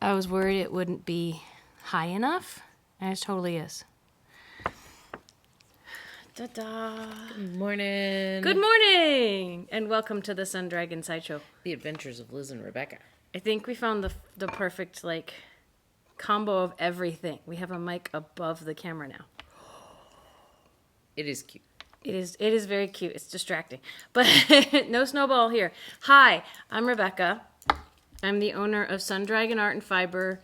I was worried it wouldn't be high enough, and it totally is. Ta-da! Good morning. Good morning, and welcome to the Sun Dragon Sideshow. The Adventures of Liz and Rebecca. I think we found the perfect combo of everything. We have a mic above the camera now. It is cute. It is very cute. It's distracting. But no snowball here. Hi, I'm Rebecca. I'm the owner of Sun Dragon Art and Fiber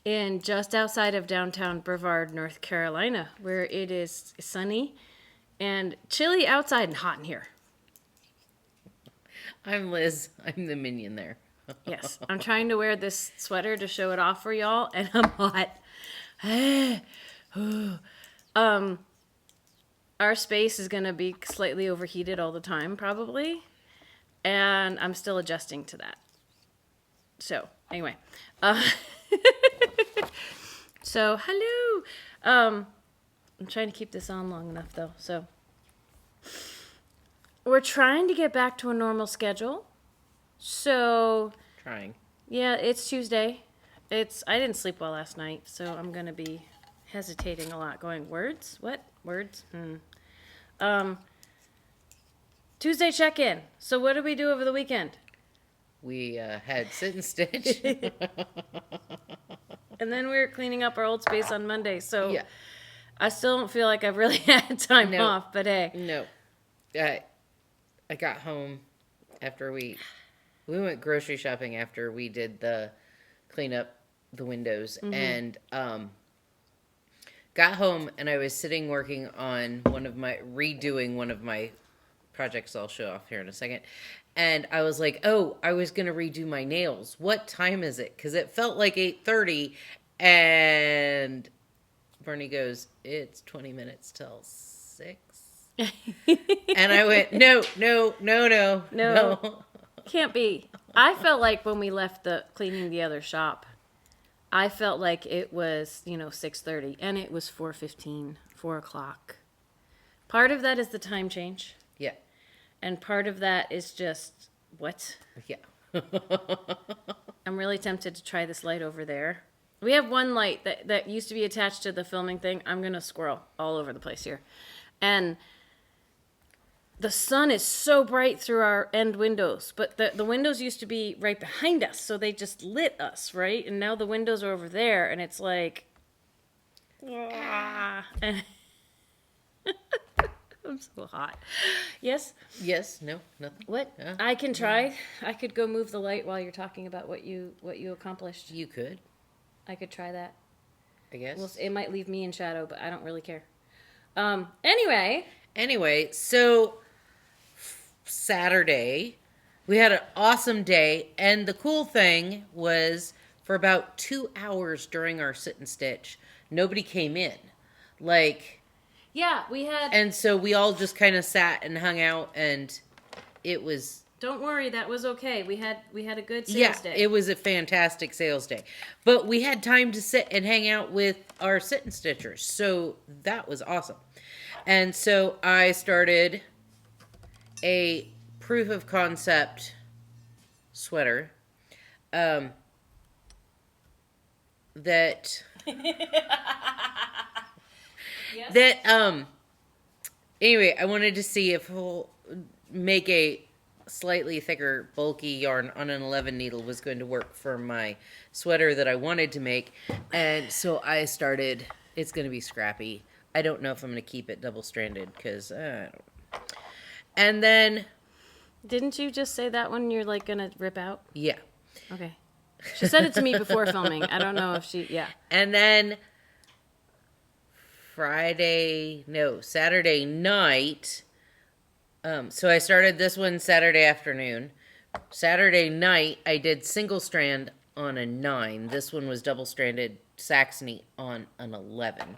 in just outside of downtown Brevard, North Carolina, where it is sunny and chilly outside and hot in here. I'm Liz. I'm the minion there. Yes, I'm trying to wear this sweater to show it off for y'all, and I'm hot. Our space is going to be slightly overheated all the time, probably. And I'm still adjusting to that. So, anyway. So, hello. I'm trying to keep this on long enough, though. So, we're trying to get back to a normal schedule. So... Trying. Yeah, it's Tuesday. I didn't sleep well last night, so I'm going to be hesitating a lot, going, words? What? Words? Tuesday check-in. So what did we do over the weekend? We had sit and stitch. And then we were cleaning up our old space on Monday, so Yeah. I still don't feel like I've really had time No. off, but hey. No. I got home after we went grocery shopping after we did the clean up the windows, and got home and I was sitting working on redoing one of my projects I'll show off here in a second. And I was like, oh, I was going to redo my nails. What time is it? Because it felt like 8:30. And Bernie goes, it's 20 minutes till 6. And I went, no. Can't be. I felt like when we left cleaning the other shop, I felt like it was, 6:30, and it was 4:15, 4 o'clock. Part of that is the time change, Yeah. and part of that is just, what? Yeah. I'm really tempted to try this light over there. We have one light that used to be attached to the filming thing. I'm going to squirrel all over the place here. And the sun is so bright through our end windows, but the windows used to be right behind us, so they just lit us, right? And now the windows are over there, and it's like, and I'm so hot. Yes? Yes. No. Nothing. What? I can try. I could go move the light while you're talking about what you accomplished. You could, I could try that. I guess. Well, it might leave me in shadow, but I don't really care. Anyway, so Saturday, we had an awesome day, and the cool thing was for about 2 hours during our sit and stitch, nobody came in. Yeah, we had... And so we all just kind of sat and hung out, and it was... Don't worry, that was okay. We had a good sales day. It was a fantastic sales day. But we had time to sit and hang out with our sit and stitchers, so that was awesome. And so I started a proof of concept sweater that anyway, I wanted to see if we'll make a slightly thicker bulky yarn on an 11 needle was going to work for my sweater that I wanted to make. And so I started, it's going to be scrappy. I don't know if I'm going to keep it double-stranded because I don't know. And then... Didn't you just say that one you're going to rip out? Yeah. Okay. She said it to me before filming. I don't know if yeah. And then Saturday night. So I started this one Saturday afternoon. Saturday night, I did single strand on a 9. This one was double-stranded Saxony on an 11.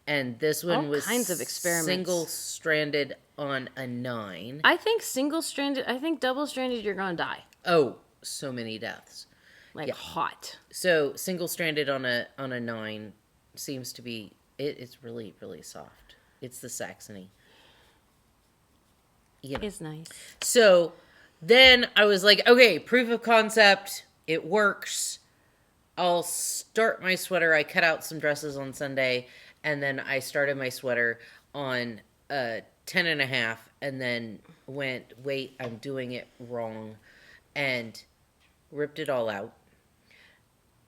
And this one was kinds of experiments. Single-stranded on a 9. I think double-stranded, you're going to die. Oh, so many deaths. Hot. So single-stranded on a 9 seems to be, it's really, really soft. It's the Saxony. It's nice. So then I was like, okay, proof of concept, it works. I'll start my sweater. I cut out some dresses on Sunday, and then I started my sweater on 10 and a half, and then went, wait, I'm doing it wrong, and ripped it all out.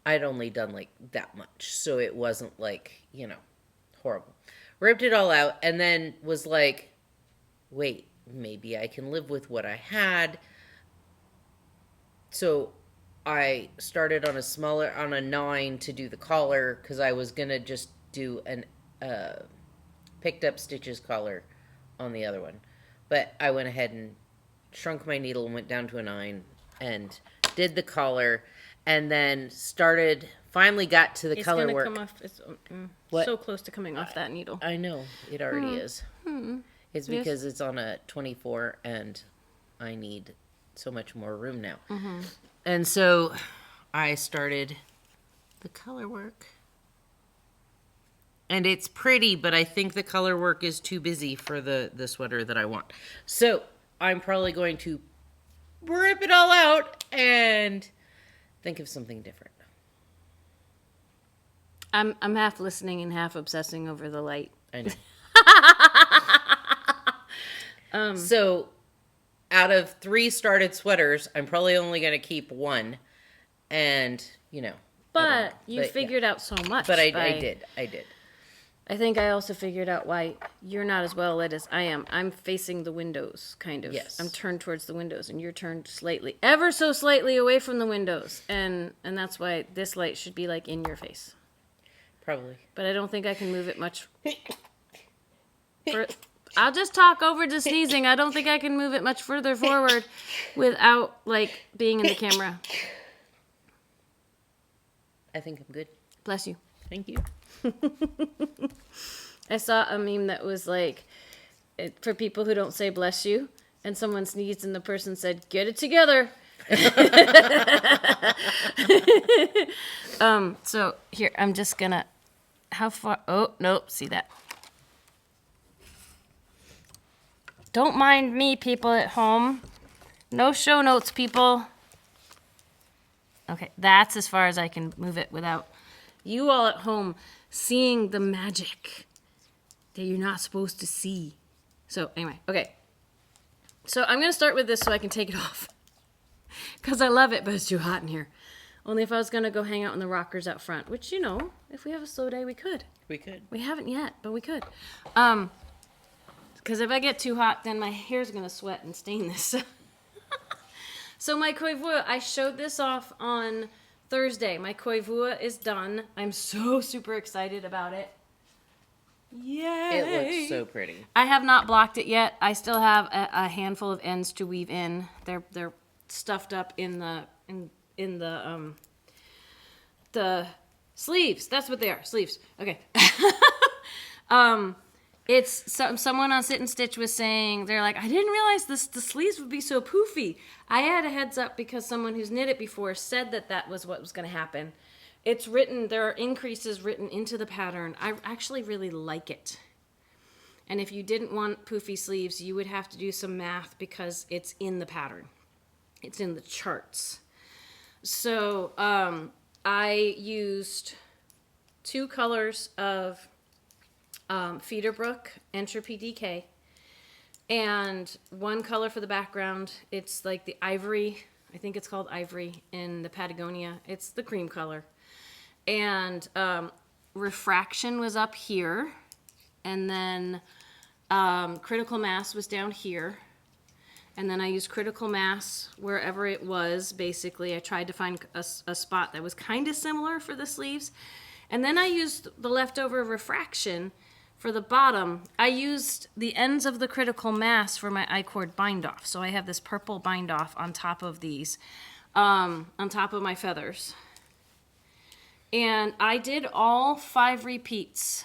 I'd only done like that much, so it wasn't like, horrible. Ripped it all out, and then was like, wait, maybe I can live with what I had. So I started on on a 9 to do the collar, because I was going to just do an picked up stitches collar on the other one. But I went ahead and shrunk my needle and went down to a 9 and did the collar, and then finally got to the It's color gonna work. come off. It's What? so close to coming off that needle. I know, it already is. It's because it's on a 24 and I need so much more room now. And so I started the color work. And it's pretty, but I think the color work is too busy for the sweater that I want. So I'm probably going to rip it all out and think of something different. I'm half listening and half obsessing over the light. I know. So out of 3 started sweaters, I'm probably only going to keep 1. And, But you figured out so much. But I did. I think I also figured out why you're not as well lit as I am. I'm facing the windows, kind of. Yes. I'm turned towards the windows, and you're turned slightly, ever so slightly away from the windows. And that's why this light should be, like, in your face. Probably. But I don't think I can move it much. I'll just talk over the sneezing. I don't think I can move it much further forward without, like, being in the camera. I think I'm good. Bless you. Thank you. I saw a meme that was like, for people who don't say bless you, and someone sneezed and the person said, get it together. So here, I'm just gonna, how far, oh, nope, see that. Don't mind me, people at home. No show notes, people. Okay, that's as far as I can move it without you all at home seeing the magic that you're not supposed to see. So anyway, okay. So I'm going to start with this so I can take it off. Because I love it, but it's too hot in here. Only if I was going to go hang out in the rockers out front, which, if we have a slow day, we could. We could. We haven't yet, but we could. Because if I get too hot, then my hair's going to sweat and stain this. So my Koivua, I showed this off on Thursday. My Koivua is done. I'm so super excited about it. Yay! It looks so pretty. I have not blocked it yet. I still have a handful of ends to weave in. They're stuffed up in the sleeves. That's what they are. Sleeves. Okay. It's someone on Sit and Stitch was saying, they're like, I didn't realize the sleeves would be so poofy. I had a heads up because someone who's knit it before said that was what was going to happen. It's written, there are increases written into the pattern. I actually really like it. And if you didn't want poofy sleeves, you would have to do some math because it's in the pattern. It's in the charts. So I used 2 colors of Feederbrook Entropy DK, and 1 color for the background. It's like the ivory, I think it's called ivory in the Patagonia. It's the cream color. And refraction was up here, and then critical mass was down here. And then I used critical mass wherever it was. Basically, I tried to find a spot that was kind of similar for the sleeves. And then I used the leftover refraction for the bottom. I used the ends of the critical mass for my I-cord bind off. So I have this purple bind off on top of these, on top of my feathers. And I did all 5 repeats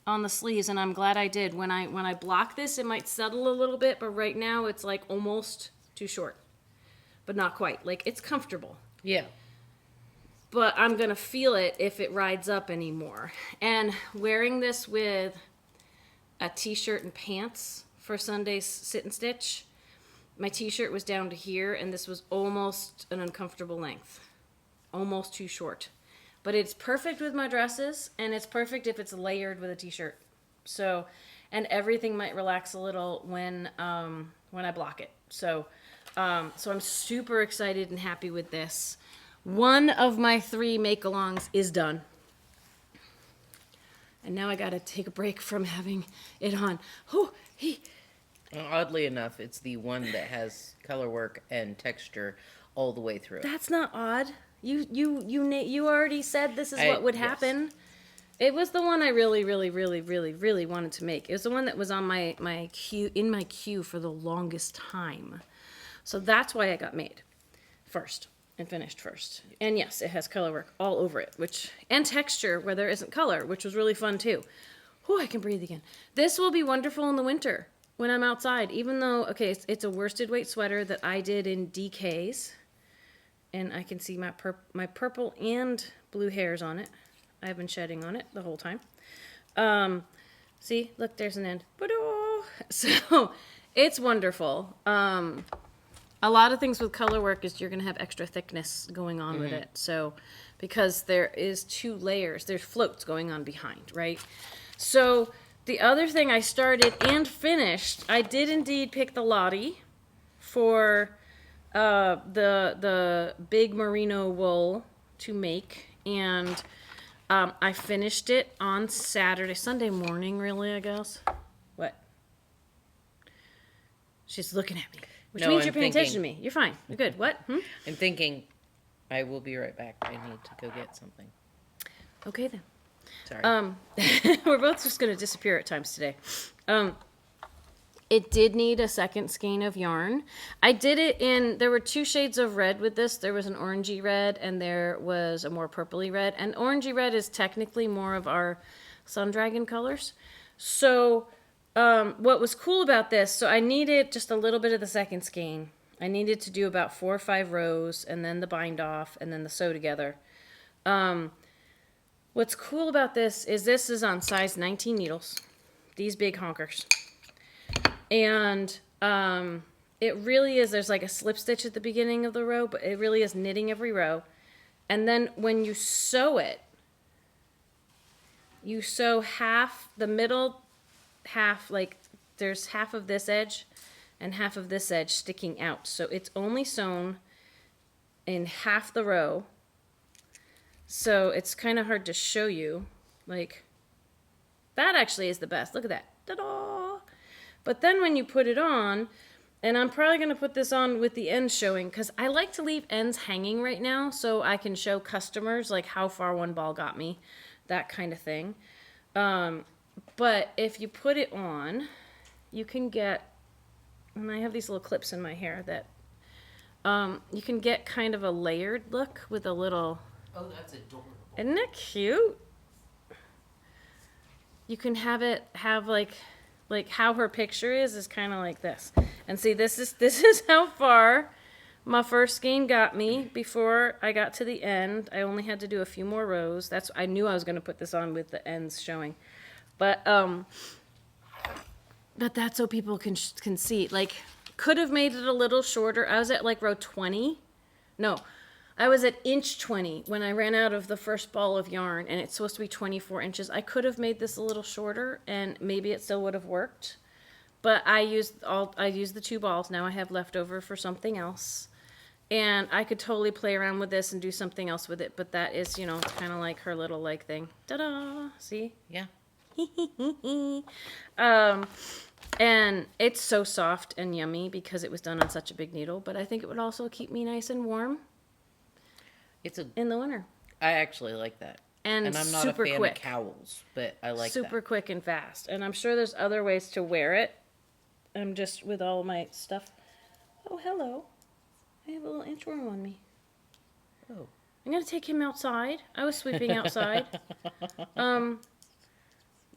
on the sleeves, and I'm glad I did. When I block this, it might settle a little bit, but right now it's like almost too short, but not quite. Like, it's comfortable. Yeah. But I'm gonna feel it if it rides up anymore. And wearing this with a t-shirt and pants for Sunday's Sit and Stitch, my t-shirt was down to here, and this was almost an uncomfortable length. Almost too short. but it's perfect with my dresses, and it's perfect if it's layered with a t-shirt. So, and everything might relax a little when I block it. So I'm super excited and happy with this. One of my 3 make-alongs is done. And now I gotta take a break from having it on. Oddly enough, it's the one that has color work and texture all the way through. That's not odd. You already said this is what would happen. Yes. It was the one I really, really, really, really, really wanted to make. It was the one that was on my queue for the longest time. So that's why it got made first and finished first. And yes, it has color work all over it, and texture where there isn't color, which was really fun too. Whew, I can breathe again. This will be wonderful in the winter when I'm outside, even though, okay, it's a worsted weight sweater that I did in DKs. And I can see my purple and blue hairs on it. I've been shedding on it the whole time. See, look, there's an end. So it's wonderful. A lot of things with color work is you're going to have extra thickness going on with it. So because there is 2 layers, there's floats going on behind, right? So the other thing I started and finished, I did indeed pick the Lottie for the big merino wool to make, and I finished it on Sunday morning, really, I guess. What? She's looking at me, which means you're paying attention to me. You're fine. You're good. What? I'm thinking, I will be right back. I need to go get something. Okay, then. Sorry. We're both just going to disappear at times today. It did need a second skein of yarn. I did it there were 2 shades of red with this. There was an orangey red and there was a more purpley red. And orangey red is technically more of our sun dragon colors. So what was cool about this, so I needed just a little bit of the second skein. I needed to do about 4 or 5 rows and then the bind off and then the sew together. What's cool about this is on size 19 needles. These big honkers. And it really is, there's like a slip stitch at the beginning of the row, but it really is knitting every row. And then when you sew it, you sew half, the middle half, like there's half of this edge and half of this edge sticking out. So it's only sewn in half the row. So it's kind of hard to show you. Like, that actually is the best. Look at that. Ta-da! But then when you put it on, and I'm probably going to put this on with the ends showing, because I like to leave ends hanging right now so I can show customers like how far one ball got me, that kind of thing. But if you put it on, you can get, and I have these little clips in my hair that you can get kind of a layered look with a little... Oh, that's adorable. Isn't it cute? You can have like how her picture is kind of like this. And see, this is how far my first skein got me before I got to the end. I only had to do a few more rows. I knew I was going to put this on with the ends showing. But that's so people can see. Like, could have made it a little shorter. I was at like row 20. No, I was at inch 20 when I ran out of the first ball of yarn, and it's supposed to be 24 inches. I could have made this a little shorter, and maybe it still would have worked. But I used the 2 balls. Now I have leftover for something else. And I could totally play around with this and do something else with it. But that is, it's kind of like her little leg thing. Ta-da! See? Yeah. And it's so soft and yummy because it was done on such a big needle. But I think it would also keep me nice and warm in the winter. I actually like that. And I'm not super a fan quick. of cowls, but I like super that. Quick and fast. And I'm sure there's other ways to wear it. I'm just with all my stuff. Oh, hello. I have a little inchworm on me. Oh. I'm going to take him outside. I was sweeping outside.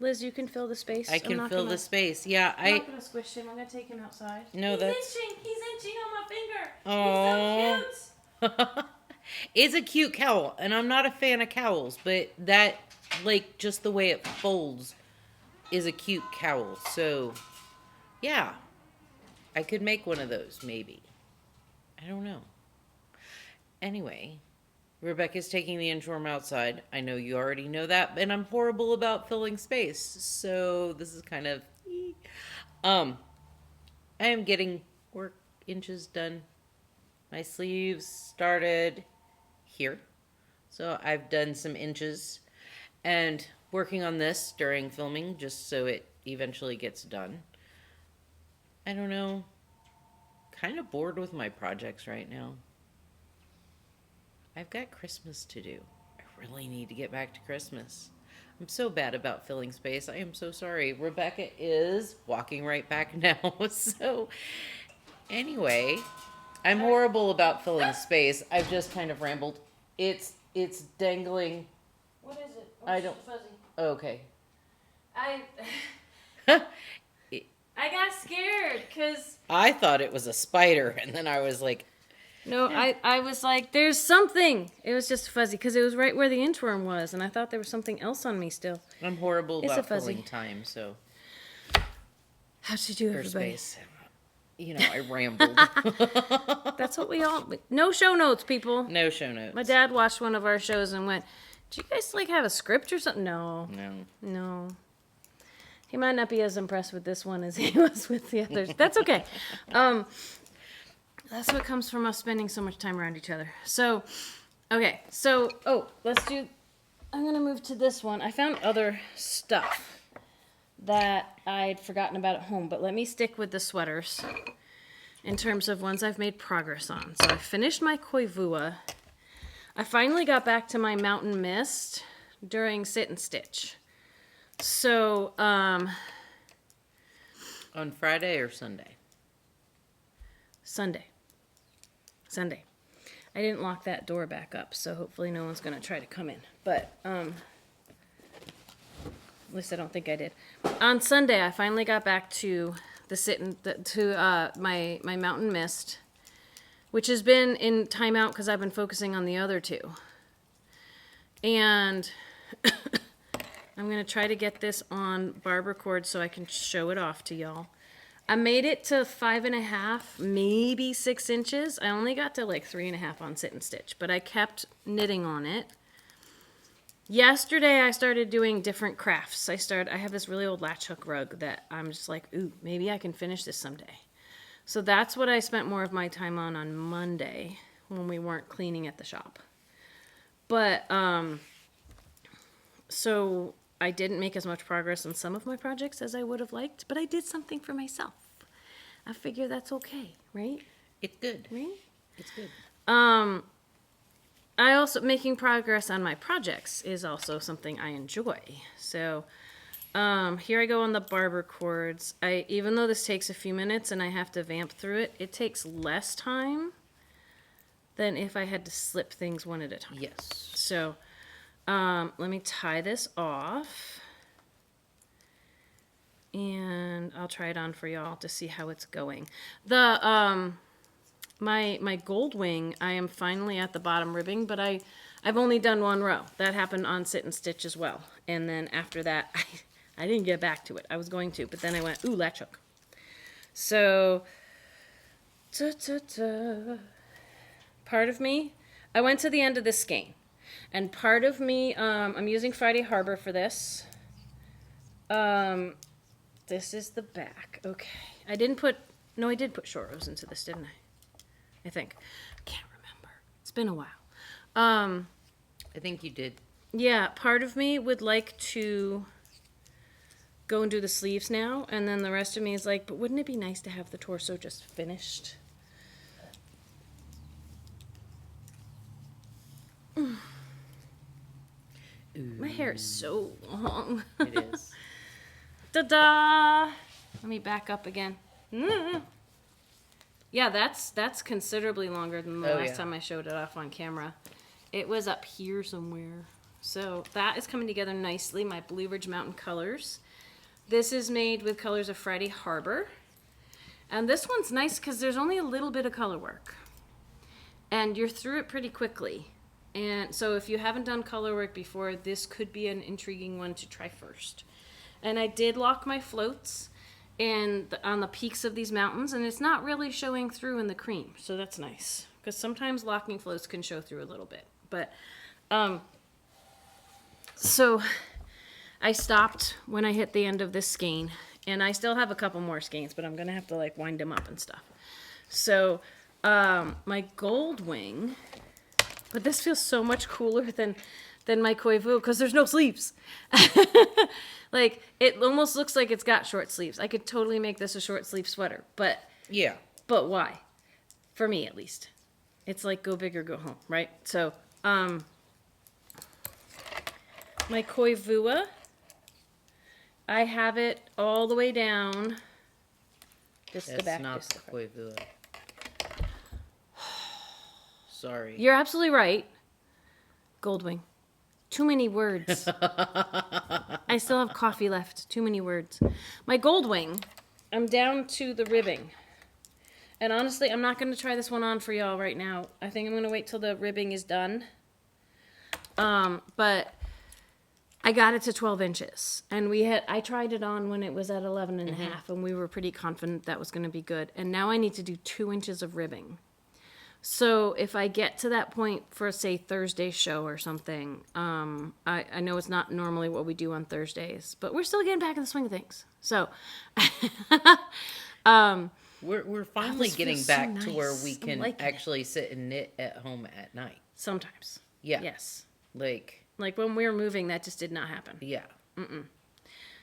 Liz, you can fill the space. I can fill the space. Yeah, I'm not going to squish him. I'm going to take him outside. No, He's that's... inching. He's inching on my finger. Aww. He's so cute. It's a cute cowl, and I'm not a fan of cowls, but that, like, just the way it folds is a cute cowl. So, yeah, I could make one of those, maybe. I don't know. Anyway, Rebecca's taking the inchworm outside. I know you already know that, and I'm horrible about filling space. So this is kind of I am getting work inches done. My sleeves started here. So I've done some inches and working on this during filming just so it eventually gets done. I don't know. Kind of bored with my projects right now. I've got Christmas to do. I really need to get back to Christmas. I'm so bad about filling space. I am so sorry. Rebecca is walking right back now. So, anyway, I'm horrible about filling space. I've just kind of rambled. It's dangling. What is it? I don't. Fuzzy. Okay. I got scared because I thought it was a spider, and then I was like, no, I was like, there's something. It was just fuzzy because it was right where the inchworm was, and I thought there was something else on me still. I'm horrible It's a about fuzzy. filling time, so How'd you do, for everybody? space. You know, I rambled. That's what we all. No show notes, people. No show notes. My dad watched one of our shows and went, "Do you guys like have a script or something?" No, No. no. He might not be as impressed with this one as he was with the others. That's okay. That's what comes from us spending so much time around each other. So, okay. So, let's do. I'm gonna move to this one. I found other stuff that I'd forgotten about at home, but let me stick with the sweaters in terms of ones I've made progress on. So I finished my Koivua. I finally got back to my Mountain Mist during Sit and Stitch. So, On Friday or Sunday? Sunday. I didn't lock that door back up, so hopefully no one's gonna try to come in. But, at least I don't think I did. On Sunday, I finally got back to my Mountain Mist, which has been in timeout because I've been focusing on the other two. And I'm going to try to get this on barber cord so I can show it off to y'all. I made it to 5.5, maybe 6 inches. I only got to like 3.5 on Sit and Stitch, but I kept knitting on it. Yesterday I started doing different crafts. I have this really old latch hook rug that I'm just like, ooh, maybe I can finish this someday. So that's what I spent more of my time on Monday when we weren't cleaning at the shop. But, so I didn't make as much progress on some of my projects as I would have liked, but I did something for myself. I figure that's okay, right? It's good. Right? It's good. I also, making progress on my projects is also something I enjoy. So, here I go on the barber cords. Even though this takes a few minutes and I have to vamp through it, it takes less time than if I had to slip things one at a time. Yes. So, let me tie this off. And I'll try it on for y'all to see how it's going. My Goldwing, I am finally at the bottom ribbing, but I've only done one row. That happened on Sit and Stitch as well. And then after that, I didn't get back to it. I was going to, but then I went, ooh, latch hook. So, part of me, I went to the end of this skein. And part of me, I'm using Friday Harbor for this. This is the back. Okay. I did put short rows into this, didn't I? I think. I can't remember. It's been a while. I think you did. Yeah, part of me would like to go and do the sleeves now, and then the rest of me is like, but wouldn't it be nice to have the torso just finished? My hair is so long. It is. Ta-da! Let me back up again. Yeah, that's considerably longer than the last time I showed it off on camera. It was up here somewhere. So that is coming together nicely, my Blue Ridge Mountain colors. This is made with colors of Friday Harbor. And this one's nice because there's only a little bit of color work. And you're through it pretty quickly. And so if you haven't done color work before, this could be an intriguing one to try first. And I did lock my floats on the peaks of these mountains, and it's not really showing through in the cream, so that's nice. Because sometimes locking floats can show through a little bit. But, so I stopped when I hit the end of this skein, and I still have a couple more skeins, but I'm going to have to like wind them up and stuff. So, my Goldwing, but this feels so much cooler than my Koivua because there's no sleeves. Like, it almost looks like it's got short sleeves. I could totally make this a short sleeve sweater, but why? For me, at least. It's like go big or go home, right? So, my Koivua, I have it all the way down. Just the back. That's not the Koivua. Sorry. You're absolutely right. Goldwing. Too many words. I still have coffee left. Too many words. My Goldwing, I'm down to the ribbing. And honestly, I'm not going to try this one on for y'all right now. I think I'm going to wait till the ribbing is done. But I got it to 12 inches. And I tried it on when it was at 11 and a half, and we were pretty confident that was going to be good. And now I need to do 2 inches of ribbing. So if I get to that point for, say, Thursday show or something, I know it's not normally what we do on Thursdays, but we're still getting back in the swing of things. So we're finally getting back to where we can liking actually sit and knit at home at night. Sometimes. Yeah. Yes. Like when we were moving, that just did not happen. Yeah.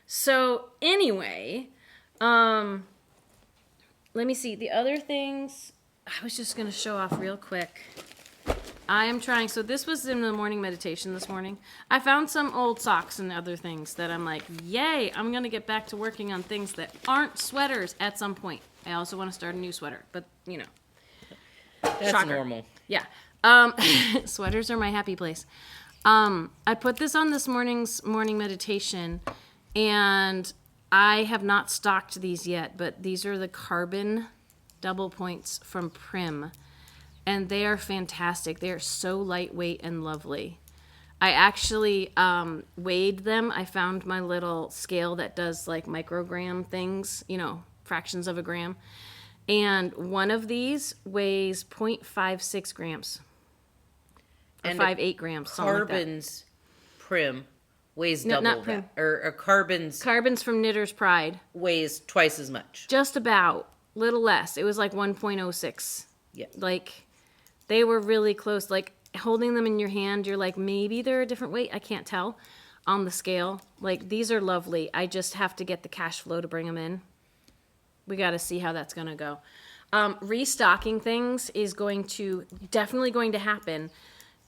So anyway, let me see. The other things I was just going to show off real quick. I am trying. So this was in the morning meditation this morning. I found some old socks and other things that I'm like, yay, I'm going to get back to working on things that aren't sweaters at some point. I also want to start a new sweater, but you know. That's shocker. normal. Yeah. Sweaters are my happy place. I put this on this morning's morning meditation, and I have not stocked these yet, but these are the carbon double points from Prim, and they are fantastic. They are so lightweight and lovely. I actually weighed them. I found my little scale that does like microgram things, you know, fractions of a gram. And one of these weighs 0.56 grams. Or And 5.8 grams, something like that. Carbon's Prim weighs No, double not Prim. that. Or Carbon's Carbon's from Knitter's Pride. weighs twice as much. Just about. Little less. It was like 1.06. Yeah. Like, they were really close. Like, holding them in your hand, you're like, maybe they're a different weight. I can't tell on the scale. Like, these are lovely. I just have to get the cash flow to bring them in. We got to see how that's going to go. Restocking things is definitely going to happen,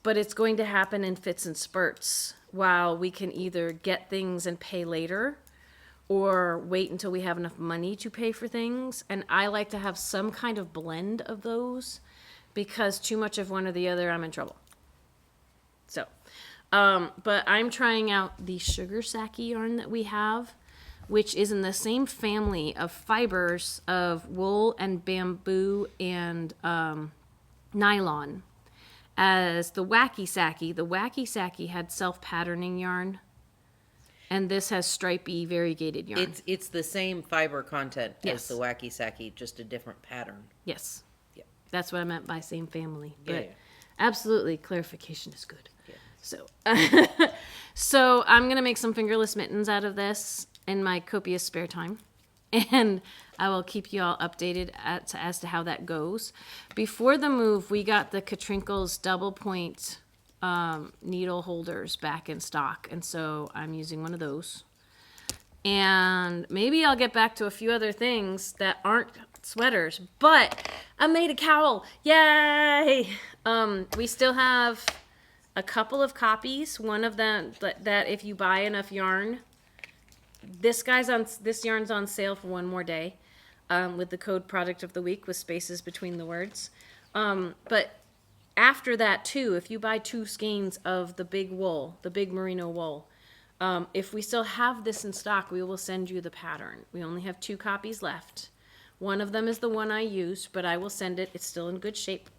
but it's going to happen in fits and spurts while we can either get things and pay later or wait until we have enough money to pay for things. And I like to have some kind of blend of those because too much of one or the other, I'm in trouble. So, but I'm trying out the sugar sake yarn that we have, which is in the same family of fibers of wool and bamboo and nylon as the wacky sake. The wacky sake had self-patterning yarn, and this has stripy variegated yarn. It's the same fiber content Yes. as the wacky sake, just a different pattern. Yes. Yeah. That's what I meant by same family. Yeah, But yeah. absolutely, clarification is good. Yeah. So, so I'm going to make some fingerless mittens out of this in my copious spare time. And I will keep you all updated as to how that goes. Before the move, we got the Katrinkle's double point needle holders back in stock. And so I'm using one of those. And maybe I'll get back to a few other things that aren't sweaters. But I made a cowl. Yay! We still have a couple of copies. One of them that if you buy enough yarn, this yarn's on sale for one more day, with the code product of the week with spaces between the words. But after that too, if you buy 2 skeins of the big wool, the big merino wool, if we still have this in stock, we will send you the pattern. We only have 2 copies left. One of them is the one I used, but I will send it. It's still in good shape.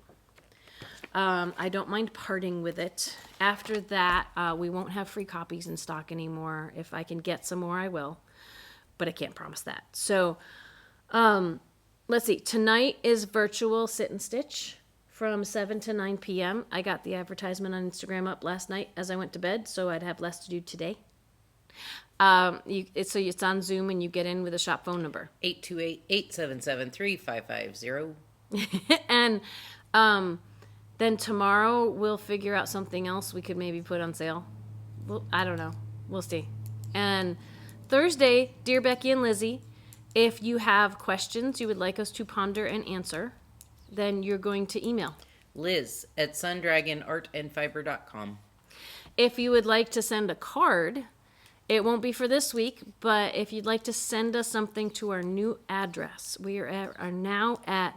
I don't mind parting with it. After that, we won't have free copies in stock anymore. If I can get some more, I will. But I can't promise that. So, let's see. Tonight is virtual sit and stitch from 7 to 9 p.m. I got the advertisement on Instagram up last night as I went to bed, so I'd have less to do today. It's on Zoom, and you get in with a shop phone number. 828-877-3550. And then tomorrow we'll figure out something else we could maybe put on sale. Well, I don't know. We'll see. And Thursday, dear Becky and Lizzie, if you have questions you would like us to ponder and answer, then you're going to email Liz at sundragonartandfiber.com. If you would like to send a card, it won't be for this week, but if you'd like to send us something to our new address, we are now at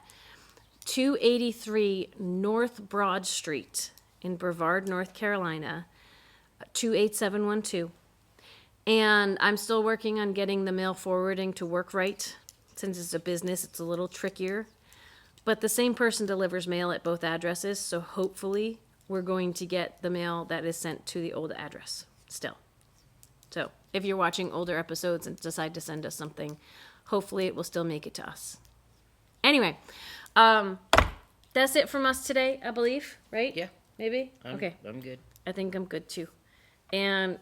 283 North Broad Street in Brevard, North Carolina, 28712. And I'm still working on getting the mail forwarding to work right. Since it's a business, it's a little trickier. But the same person delivers mail at both addresses, so hopefully we're going to get the mail that is sent to the old address still. So if you're watching older episodes and decide to send us something, hopefully it will still make it to us. Anyway, that's it from us today, I believe, right? Yeah. Maybe? Okay. I'm good. I think I'm good too. And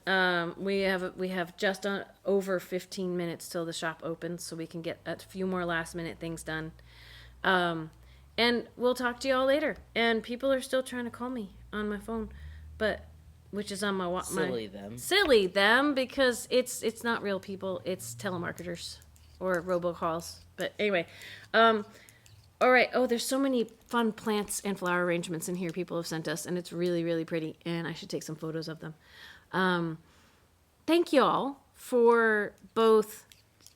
we have just over 15 minutes till the shop opens, so we can get a few more last minute things done. And we'll talk to you all later. And people are still trying to call me on my phone, which is on my silly them because it's not real people, it's telemarketers or robocalls. But anyway, all right. Oh, there's so many fun plants and flower arrangements in here people have sent us, and it's really, really pretty. And I should take some photos of them. Thank you all for both,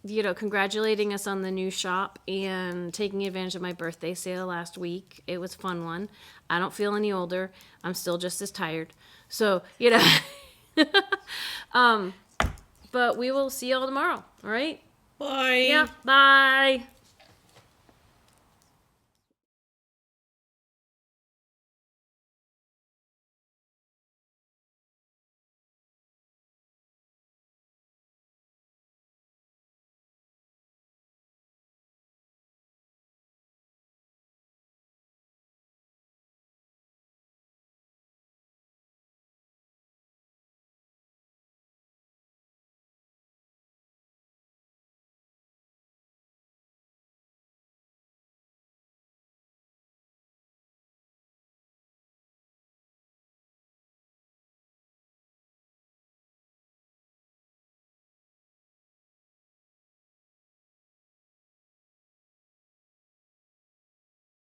congratulating us on the new shop and taking advantage of my birthday sale last week. It was a fun one. I don't feel any older. I'm still just as tired. So, but we will see you all tomorrow. All right? Bye. Yeah. Bye.